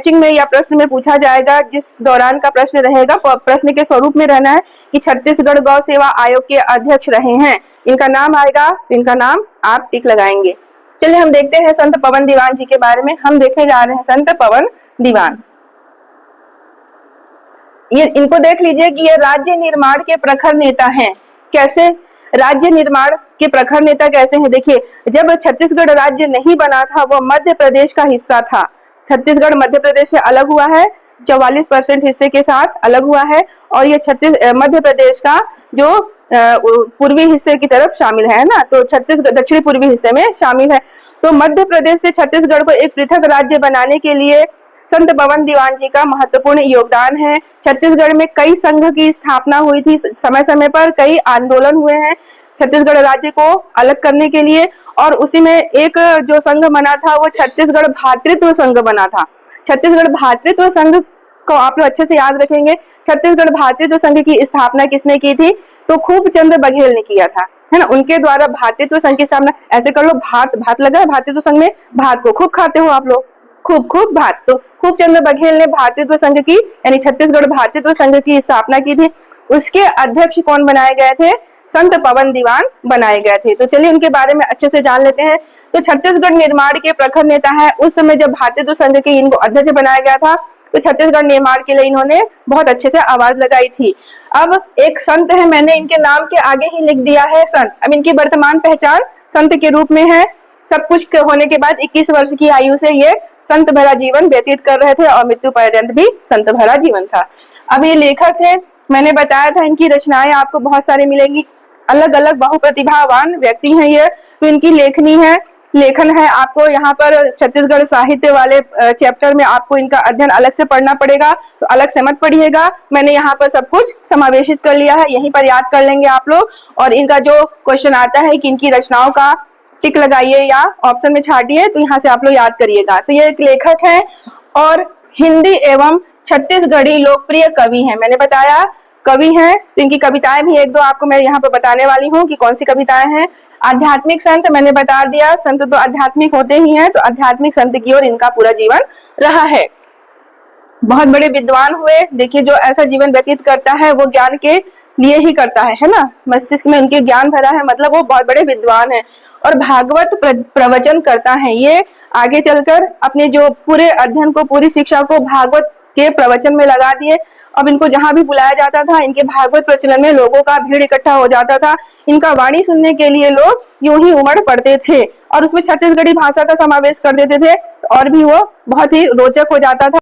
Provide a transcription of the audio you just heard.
Testing में या प्रश्न में पूछा जाएगा, जिस दौरान का प्रश्न रहेगा प्रश्न के स्वरूप में रहना है कि छत्तीसगढ़ गौ सेवा आयोग के अध्यक्ष रहे हैं, इनका नाम आएगा, इनका नाम आप टिक लगाएंगे। चलिए हम देखते हैं संत पवन दीवान जी के बारे में। हम देखने जा रहे हैं संत पवन दीवान। ये इनको देख लीजिए कि ये राज्य निर्माण के प्रखर नेता हैं। कैसे राज्य निर्माण के प्रखर नेता कैसे हैं? देखिए, जब छत्तीसगढ़ राज्य नहीं बना था, वो मध्य प्रदेश का हिस्सा था। छत्तीसगढ़ मध्य प्रदेश से अलग हुआ है, 44% हिस्से के साथ अलग हुआ है, और ये मध्य प्रदेश का जो पूर्वी हिस्से की तरफ शामिल है ना, तो छत्तीसगढ़ दक्षिणी पूर्वी हिस्से में शामिल है। तो मध्य प्रदेश से छत्तीसगढ़ को एक पृथक राज्य बनाने के लिए संत पवन दीवान जी का महत्वपूर्ण योगदान है। छत्तीसगढ़ में कई संघ की स्थापना हुई थी, समय समय पर कई आंदोलन हुए हैं छत्तीसगढ़ राज्य को अलग करने के लिए, और उसी में एक जो संघ बना था वो छत्तीसगढ़ भातृत्व संघ बना था। छत्तीसगढ़ भातृत्व संघ को आप लोग अच्छे से याद रखेंगे। छत्तीसगढ़ भातृत्व संघ की स्थापना किसने की थी? तो खूबचंद बघेल ने किया था, है ना। उनके द्वारा भातृत्व संघ की स्थापना, ऐसे कर लो, भात भात लगा है भातृत्व संघ में, भात को खूब खाते हो आप लोग, खूब भात। तो खूबचंद बघेल ने भातृत्व संघ की यानी छत्तीसगढ़ भातृत्व संघ की स्थापना की थी। उसके अध्यक्ष कौन बनाए गए थे? संत पवन दीवान बनाए गए थे। तो चलिए उनके बारे में अच्छे से जान लेते हैं। तो छत्तीसगढ़ निर्माण के प्रखर नेता है। उस समय जब भातृत्व संघ के इनको अध्यक्ष बनाया गया था, तो छत्तीसगढ़ निर्माण के लिए इन्होंने बहुत अच्छे से आवाज लगाई थी। अब एक संत है, मैंने इनके नाम के आगे ही लिख दिया है संत। अब इनकी वर्तमान पहचान संत के रूप में है। सब कुछ होने के बाद 21 वर्ष की आयु से ये संत भरा जीवन व्यतीत कर रहे थे, और मृत्यु पर्यंत भी संत भरा जीवन था। अब ये लेखक थे, मैंने बताया था इनकी रचनाएं आपको बहुत सारी मिलेंगी। अलग अलग बहुप्रतिभावान व्यक्ति हैं ये। तो इनकी लेखन है। आपको यहाँ पर छत्तीसगढ़ साहित्य वाले चैप्टर में आपको इनका अध्ययन अलग से पढ़ना पड़ेगा, तो अलग से मत पढ़िएगा। मैंने यहाँ पर सब कुछ समावेशित कर लिया है, यहीं पर याद कर लेंगे आप लोग। और इनका जो क्वेश्चन आता है कि इनकी रचनाओं का टिक लगाइए या ऑप्शन में छाटिए, तो यहाँ से आप लोग याद करिएगा। तो ये एक लेखक है और हिंदी एवं छत्तीसगढ़ी लोकप्रिय कवि हैं। मैंने बताया कवि हैं, तो इनकी कविताएं भी एक दो आपको मैं यहाँ पर बताने वाली हूँ कि कौन सी कविताएं हैं। आध्यात्मिक संत, मैंने बता दिया, संत तो आध्यात्मिक होते ही हैं, तो आध्यात्मिक संत की ओर इनका पूरा जीवन रहा है। बहुत बड़े विद्वान हुए। देखिए, जो ऐसा जीवन व्यतीत करता है वो ज्ञान के लिए ही करता है ना। मस्तिष्क में उनके ज्ञान भरा है, मतलब वो बहुत बड़े विद्वान है। और भागवत प्रवचन करता है। ये आगे चलकर अपने जो पूरे अध्ययन को, पूरी शिक्षा को भागवत के प्रवचन में लगा दिए। अब इनको जहां भी बुलाया जाता था, इनके भागवत प्रचलन में लोगों का भीड़ इकट्ठा हो जाता था। इनका वाणी सुनने के लिए लोग यूं ही उमड़ पड़ते थे, और उसमें छत्तीसगढ़ी भाषा का समावेश कर देते थे, और भी वो बहुत ही रोचक हो जाता था।